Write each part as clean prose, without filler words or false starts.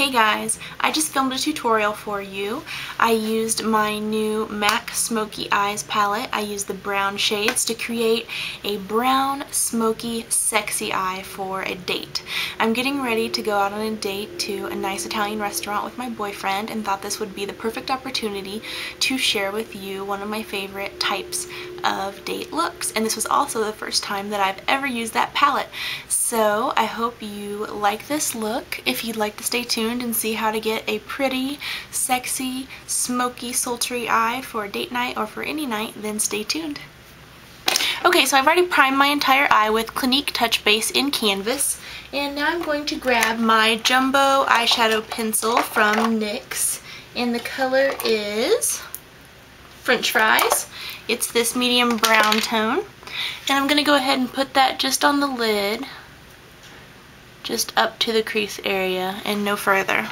Hey guys, I just filmed a tutorial for you. I used my new MAC Smokey Eyes palette. I used the brown shades to create a brown, smoky, sexy eye for a date. I'm getting ready to go out on a date to a nice Italian restaurant with my boyfriend and thought this would be the perfect opportunity to share with you one of my favorite types of date looks. And this was also the first time that I've ever used that palette. So I hope you like this look. If you'd like to stay tuned and see how to get a pretty, sexy, smoky, sultry eye for a date night or for any night, then stay tuned. Okay, so I've already primed my entire eye with Clinique Touch Base in Canvas. And now I'm going to grab my jumbo eyeshadow pencil from NYX. And the color is French Fries. It's this medium brown tone. And I'm going to go ahead and put that just on the lid, just up to the crease area and no further.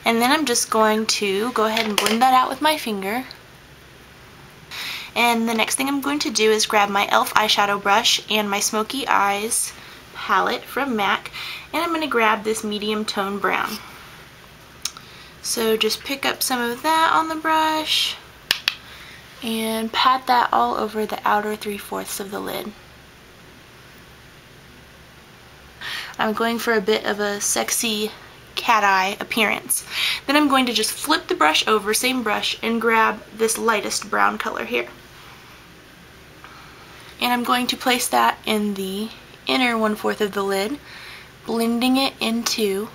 And then I'm just going to go ahead and blend that out with my finger. And the next thing I'm going to do is grab my e.l.f. eyeshadow brush and my Smoky Eyes palette from MAC, and I'm going to grab this medium tone brown. So just pick up some of that on the brush and pat that all over the outer 3/4 of the lid. I'm going for a bit of a sexy cat eye appearance. Then I'm going to just flip the brush over, same brush, and grab this lightest brown color here. And I'm going to place that in the inner 1/4 of the lid, blending it into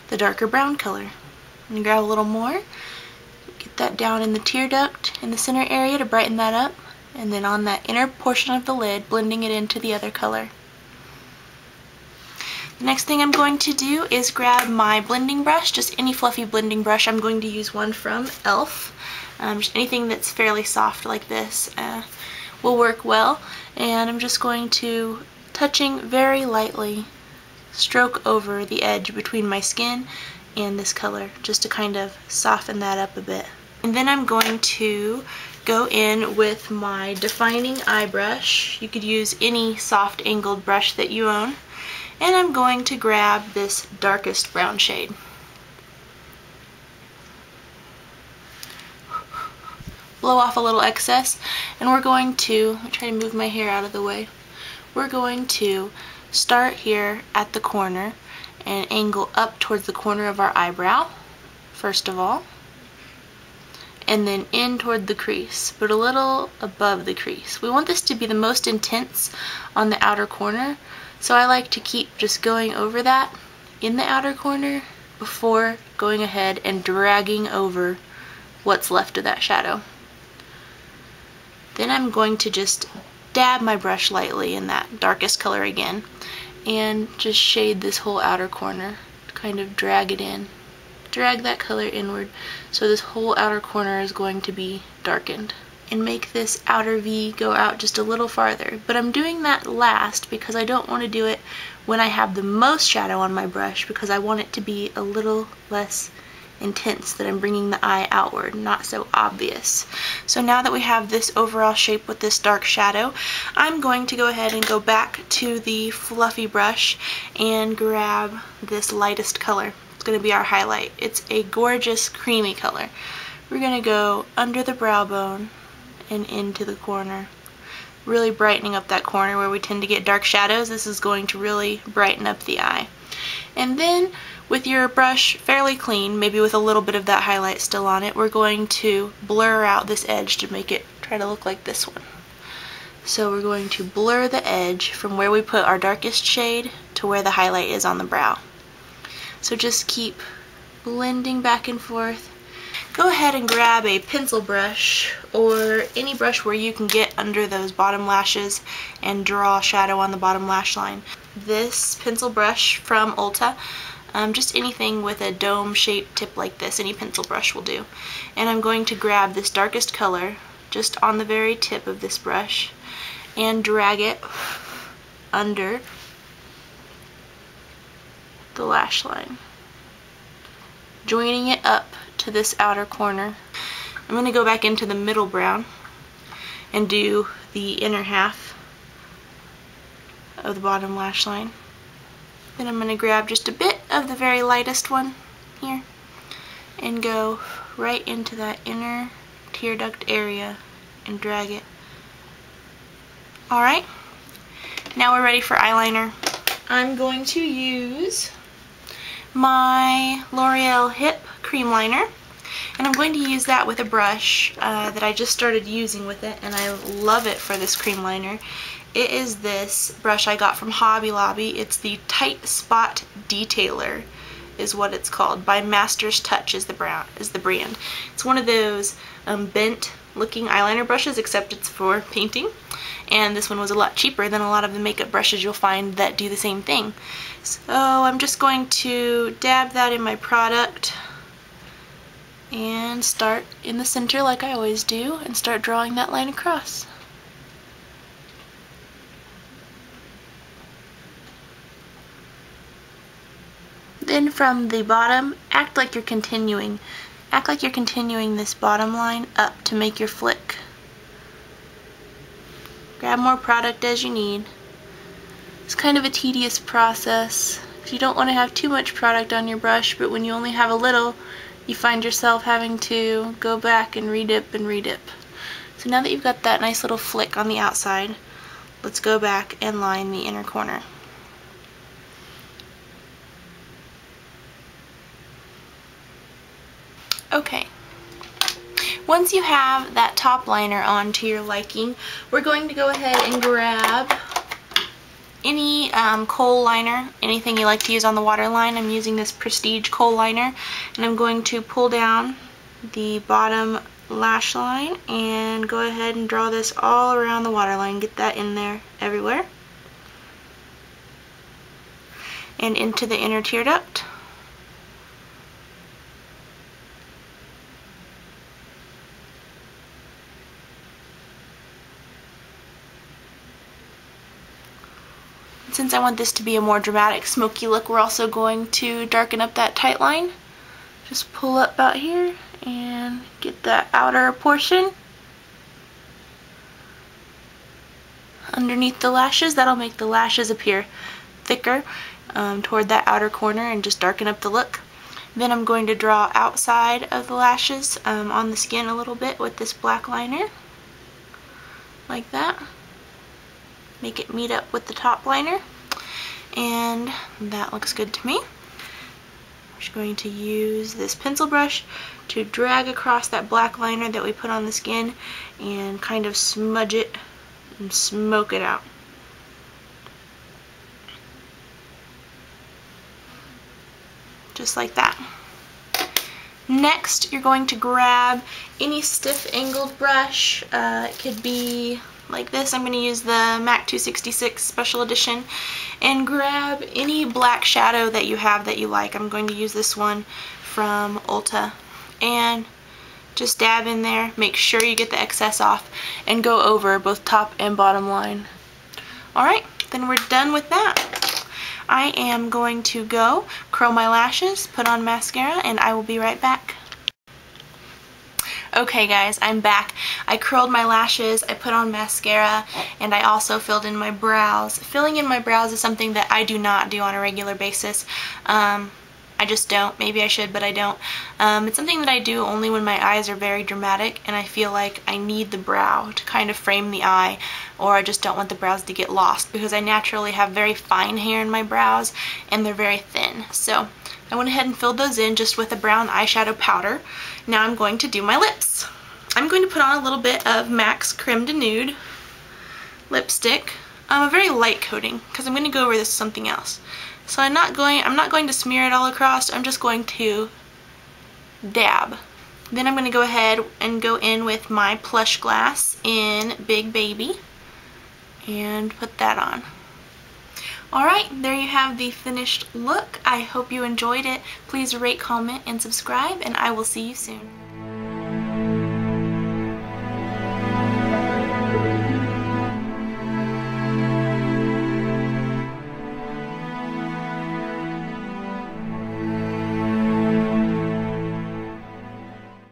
the darker brown color. I'm going to grab a little more, get that down in the tear duct in the center area to brighten that up, and then on that inner portion of the lid, blending it into the other color. The next thing I'm going to do is grab my blending brush, just any fluffy blending brush. I'm going to use one from e.l.f. Just anything that's fairly soft like this will work well. And I'm just going to, touching very lightly, stroke over the edge between my skin and this color, just to kind of soften that up a bit. And then I'm going to go in with my defining eye brush. You could use any soft angled brush that you own. And I'm going to grab this darkest brown shade. Blow off a little excess, and we're going to, I'm trying to move my hair out of the way. We're going to start here at the corner and angle up towards the corner of our eyebrow, first of all, and then in toward the crease, but a little above the crease. We want this to be the most intense on the outer corner, so I like to keep just going over that in the outer corner before going ahead and dragging over what's left of that shadow. Then I'm going to just dab my brush lightly in that darkest color again and just shade this whole outer corner, kind of drag it in. Drag that color inward so this whole outer corner is going to be darkened. And make this outer V go out just a little farther. But I'm doing that last because I don't want to do it when I have the most shadow on my brush, because I want it to be a little less intense, that I'm bringing the eye outward, not so obvious. So now that we have this overall shape with this dark shadow, I'm going to go ahead and go back to the fluffy brush and grab this lightest color. It's going to be our highlight. It's a gorgeous creamy color. We're going to go under the brow bone and into the corner, really brightening up that corner where we tend to get dark shadows. This is going to really brighten up the eye. And then with your brush fairly clean, maybe with a little bit of that highlight still on it, we're going to blur out this edge to make it try to look like this one. So we're going to blur the edge from where we put our darkest shade to where the highlight is on the brow. So just keep blending back and forth. Go ahead and grab a pencil brush or any brush where you can get under those bottom lashes and draw shadow on the bottom lash line. This pencil brush from Ulta, just anything with a dome shaped tip like this, any pencil brush will do. And I'm going to grab this darkest color just on the very tip of this brush and drag it under the lash line, joining it up to this outer corner. I'm going to go back into the middle brown and do the inner half of the bottom lash line. Then I'm going to grab just a bit of the very lightest one here and go right into that inner tear duct area and drag it. Alright, now we're ready for eyeliner. I'm going to use my L'Oreal Hip Creamliner, and I'm going to use that with a brush that I just started using with it, and I love it for this cream liner. It is this brush I got from Hobby Lobby. It's the Tight Spot Detailer is what it's called, by Master's Touch is the brand. It's one of those bent looking eyeliner brushes, except it's for painting, and this one was a lot cheaper than a lot of the makeup brushes you'll find that do the same thing. So I'm just going to dab that in my product and start in the center like I always do and start drawing that line across. Then from the bottom, act like you're continuing this bottom line up to make your flick. Grab more product as you need. It's kind of a tedious process because you don't want to have too much product on your brush, but when you only have a little, you find yourself having to go back and redip and redip. So now that you've got that nice little flick on the outside, let's go back and line the inner corner. Okay, once you have that top liner on to your liking, we're going to go ahead and grab any Kohl liner, anything you like to use on the waterline. I'm using this Prestige Kohl liner, and I'm going to pull down the bottom lash line and go ahead and draw this all around the waterline. Get that in there everywhere. And into the inner tear duct. Since I want this to be a more dramatic smoky look, we're also going to darken up that tight line. Just pull up about here and get that outer portion underneath the lashes. That'll make the lashes appear thicker toward that outer corner and just darken up the look. Then I'm going to draw outside of the lashes on the skin a little bit with this black liner, like that. Make it meet up with the top liner, and that looks good to me. I'm just going to use this pencil brush to drag across that black liner that we put on the skin and kind of smudge it and smoke it out. Just like that. Next, you're going to grab any stiff angled brush. It could be like this. I'm going to use the MAC 266 Special Edition, and grab any black shadow that you have that you like. I'm going to use this one from Ulta, and just dab in there. Make sure you get the excess off and go over both top and bottom line. Alright, then we're done with that. I am going to go curl my lashes, put on mascara, and I will be right back. Okay guys, I'm back. I curled my lashes, I put on mascara, and I also filled in my brows. Filling in my brows is something that I do not do on a regular basis. I just don't. Maybe I should, but I don't. It's something that I do only when my eyes are very dramatic and I feel like I need the brow to kind of frame the eye, or I just don't want the brows to get lost because I naturally have very fine hair in my brows and they're very thin. So I went ahead and filled those in just with a brown eyeshadow powder. Now I'm going to do my lips. I'm going to put on a little bit of MAC's Creme de Nude lipstick, a very light coating, because I'm going to go over this with something else. So I'm not going to smear it all across. I'm just going to dab. Then I'm going to go ahead and go in with my Plushglass in Big Baby and put that on. Alright, there you have the finished look. I hope you enjoyed it. Please rate, comment, and subscribe, and I will see you soon.